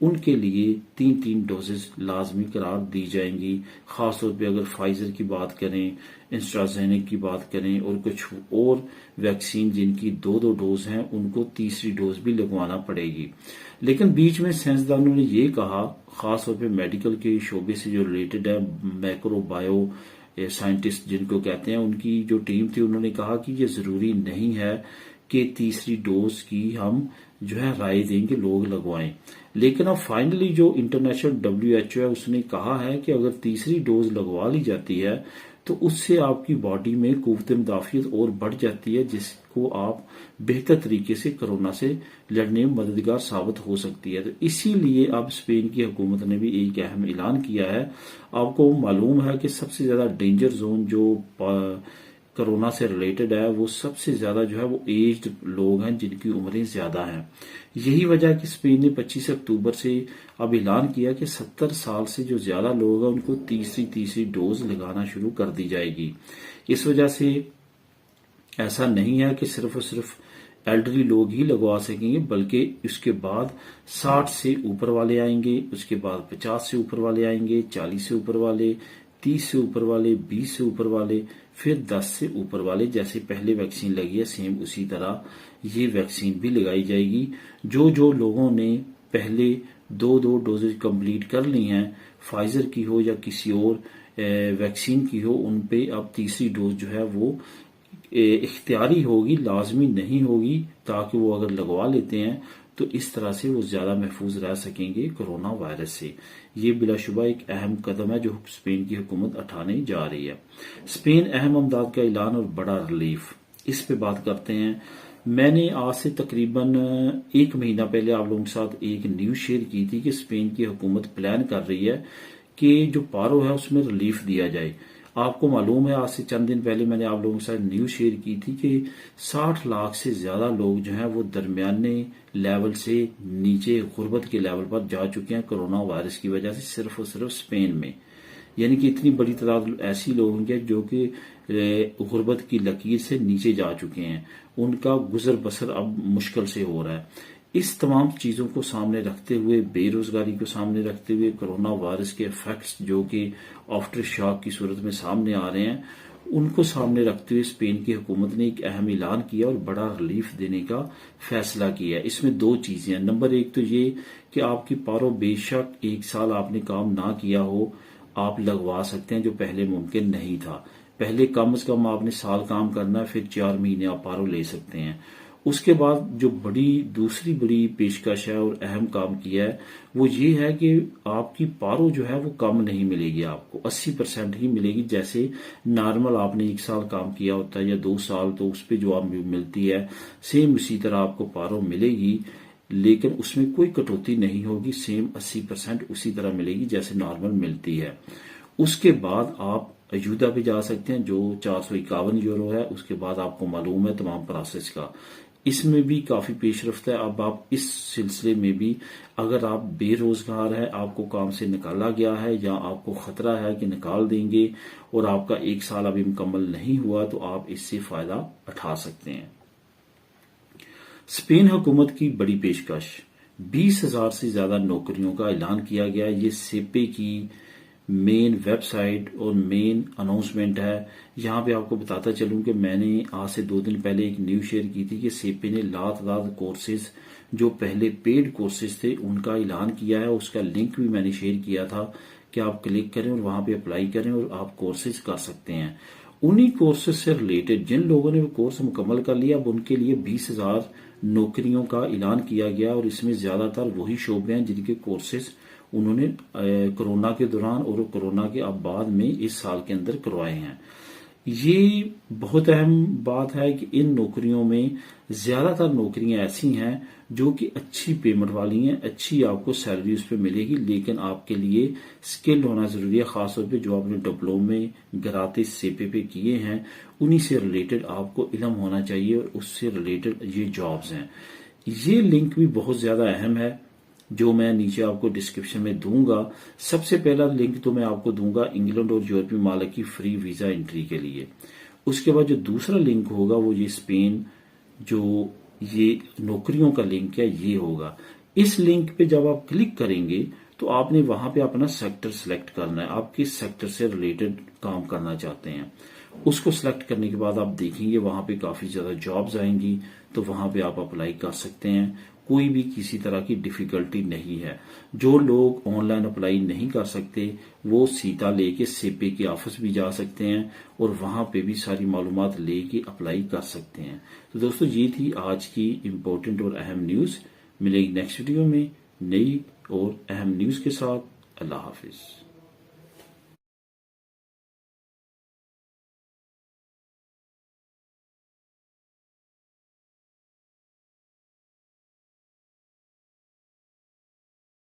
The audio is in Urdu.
ان کے لیے 3 ڈوزز لازمی قرار دی جائیں گی. خاص طور پہ اگر فائزر کی بات کریں، انسٹرازینک کی بات کریں اور کچھ اور ویکسین جن کی 2 ڈوز ہیں ان کو تیسری ڈوز بھی لگوانا پڑے گی. لیکن بیچ میں سائنسدانوں نے یہ کہا، خاص طور پہ میڈیکل کے شعبے سے جو ریلیٹڈ ہے، مائکرو بایو سائنٹسٹ جن کو کہتے ہیں، ان کی جو ٹیم تھی انہوں نے کہا کہ یہ ضروری نہیں ہے کہ تیسری ڈوز کی ہم جو ہے رائے دیں کہ لوگ لگوائیں. لیکن اب فائنلی جو انٹرنیشنل WHO ہے اس نے کہا ہے کہ اگر تیسری ڈوز لگوا لی جاتی ہے تو اس سے آپ کی باڈی میں قوت مدافعت اور بڑھ جاتی ہے، جس کو آپ بہتر طریقے سے کرونا سے لڑنے میں مددگار ثابت ہو سکتی ہے. تو اسی لیے اب اسپین کی حکومت نے بھی ایک اہم اعلان کیا ہے. آپ کو معلوم ہے کہ سب سے زیادہ ڈینجر زون جو کرونا سے ریلیٹڈ ہے وہ سب سے زیادہ جو ہے وہ ایجڈ لوگ ہیں جن کی عمریں زیادہ ہیں. یہی وجہ ہے کہ اسپین نے 25 اکتوبر سے اب اعلان کیا کہ 70 سال سے جو زیادہ لوگ ہیں ان کو تیسری ڈوز لگانا شروع کر دی جائے گی. اس وجہ سے ایسا نہیں ہے کہ صرف اور صرف ایلڈرلی لوگ ہی لگوا سکیں گے، بلکہ اس کے بعد 60 سے اوپر والے آئیں گے، اس کے بعد 50 سے اوپر والے آئیں گے، 40 سے اوپر والے، 30 سے اوپر والے، 20 سے اوپر والے، پھر 10 سے اوپر والے. جیسے پہلے ویکسین لگی ہے سیم اسی طرح یہ ویکسین بھی لگائی جائے گی. جو لوگوں نے پہلے 2 ڈوزز کمپلیٹ کر لی ہیں، فائزر کی ہو یا کسی اور ویکسین کی ہو، ان پہ اب تیسری ڈوز جو ہے وہ اختیاری ہوگی، لازمی نہیں ہوگی، تاکہ وہ اگر لگوا لیتے ہیں تو اس طرح سے وہ زیادہ محفوظ رہ سکیں گے کرونا وائرس سے. یہ بلا شبہ ایک اہم قدم ہے جو اسپین کی حکومت اٹھانے جا رہی ہے. اسپین اہم امداد کا اعلان اور بڑا ریلیف، اس پہ بات کرتے ہیں. میں نے آج سے تقریباً 1 مہینہ پہلے آپ لوگوں کے ساتھ ایک نیوز شیئر کی تھی کہ اسپین کی حکومت پلان کر رہی ہے کہ جو پارو ہے اس میں ریلیف دیا جائے. آپ کو معلوم ہے آج سے چند دن پہلے میں نے آپ لوگوں کے ساتھ نیوز شیئر کی تھی کہ 60 لاکھ سے زیادہ لوگ جو ہیں وہ درمیانے لیول سے نیچے غربت کے لیول پر جا چکے ہیں کرونا وائرس کی وجہ سے، صرف اور صرف اسپین میں. یعنی کہ اتنی بڑی تعداد ایسی لوگ ہیں جو کہ غربت کی لکیر سے نیچے جا چکے ہیں، ان کا گزر بسر اب مشکل سے ہو رہا ہے. اس تمام چیزوں کو سامنے رکھتے ہوئے، بے روزگاری کو سامنے رکھتے ہوئے، کرونا وائرس کے ایفیکٹس جو کہ آفٹر شاک کی صورت میں سامنے آ رہے ہیں، ان کو سامنے رکھتے ہوئے اسپین کی حکومت نے ایک اہم اعلان کیا اور بڑا ریلیف دینے کا فیصلہ کیا. اس میں 2 چیزیں ہیں. نمبر 1 تو یہ کہ آپ کی پارو بے شک 1 سال آپ نے کام نہ کیا ہو، آپ لگوا سکتے ہیں، جو پہلے ممکن نہیں تھا. پہلے کم از کم آپ نے سال کام کرنا ہے، پھر 4 مہینے آپ پارو لے سکتے ہیں. اس کے بعد جو دوسری بڑی پیشکش ہے اور اہم کام کیا ہے وہ یہ ہے کہ آپ کی پارو جو ہے وہ کم نہیں ملے گی، آپ کو 80% ہی ملے گی. جیسے نارمل آپ نے 1 سال کام کیا ہوتا ہے یا 2 سال، تو اس پہ جو آپ ملتی ہے سیم اسی طرح آپ کو پارو ملے گی، لیکن اس میں کوئی کٹوتی نہیں ہوگی. سیم 80% اسی طرح ملے گی جیسے نارمل ملتی ہے. اس کے بعد آپ ایودا پہ جا سکتے ہیں جو 451 یورو ہے. اس کے بعد آپ کو معلوم ہے تمام پروسیس کا. اس میں بھی کافی پیش رفت ہے. اب آپ اس سلسلے میں بھی اگر آپ بے روزگار ہیں، آپ کو کام سے نکالا گیا ہے یا آپ کو خطرہ ہے کہ نکال دیں گے اور آپ کا 1 سال ابھی مکمل نہیں ہوا، تو آپ اس سے فائدہ اٹھا سکتے ہیں. اسپین حکومت کی بڑی پیشکش، 20,000 سے زیادہ نوکریوں کا اعلان کیا گیا. یہ سیپے کی مین ویب سائٹ اور مین اناؤنسمنٹ ہے. یہاں پہ آپ کو بتاتا چلوں کہ میں نے آج سے 2 دن پہلے ایک نیوز شیئر کی تھی کہ سیپے نے لاتعداد کورسز جو پہلے پیڈ کورسز تھے ان کا اعلان کیا ہے. اس کا لنک بھی میں نے شیئر کیا تھا کہ آپ کلک کریں اور وہاں پہ اپلائی کریں اور آپ کورسز کر سکتے ہیں. انہی کورسز سے ریلیٹڈ جن لوگوں نے وہ کورس مکمل کر لیا، اب ان کے لیے 20,000 نوکریوں کا اعلان کیا گیا، اور اس میں زیادہ تر وہی شعبے ہیں جن کے کورسز انہوں نے کرونا کے دوران اور کرونا کے اب بعد میں اس سال کے اندر کروائے ہیں. یہ بہت اہم بات ہے کہ ان نوکریوں میں زیادہ تر نوکریاں ایسی ہیں جو کہ اچھی پیمنٹ والی ہیں، اچھی آپ کو سیلری اس پہ ملے گی، لیکن آپ کے لیے سکل ہونا ضروری ہے. خاص طور پہ جو آپ نے ڈپلومے گراتے سیپے پہ کیے ہیں انہی سے ریلیٹڈ آپ کو علم ہونا چاہیے، اور اس سے ریلیٹڈ یہ جابز ہیں. یہ لنک بھی بہت زیادہ اہم ہے جو میں نیچے آپ کو ڈسکرپشن میں دوں گا. سب سے پہلا لنک تو میں آپ کو دوں گا انگلینڈ اور یورپی ممالک کی فری ویزا انٹری کے لیے. اس کے بعد جو دوسرا لنک ہوگا وہ یہ اسپین جو یہ نوکریوں کا لنک ہے یہ ہوگا. اس لنک پہ جب آپ کلک کریں گے تو آپ نے وہاں پہ اپنا سیکٹر سلیکٹ کرنا ہے، آپ کس سیکٹر سے ریلیٹڈ کام کرنا چاہتے ہیں۔ اس کو سلیکٹ کرنے کے بعد آپ دیکھیں گے وہاں پہ کافی زیادہ جابز آئیں گی، تو وہاں پہ آپ اپلائی کر سکتے ہیں، کوئی بھی کسی طرح کی ڈیفیکلٹی نہیں ہے۔ جو لوگ آن لائن اپلائی نہیں کر سکتے وہ سیتا لے کے سیپے کے آفس بھی جا سکتے ہیں اور وہاں پہ بھی ساری معلومات لے کے اپلائی کر سکتے ہیں۔ تو دوستو یہ تھی آج کی امپورٹنٹ اور اہم نیوز۔ ملے گی نیکسٹ ویڈیو میں نئی اور اہم نیوز کے ساتھ۔ اللہ حافظ۔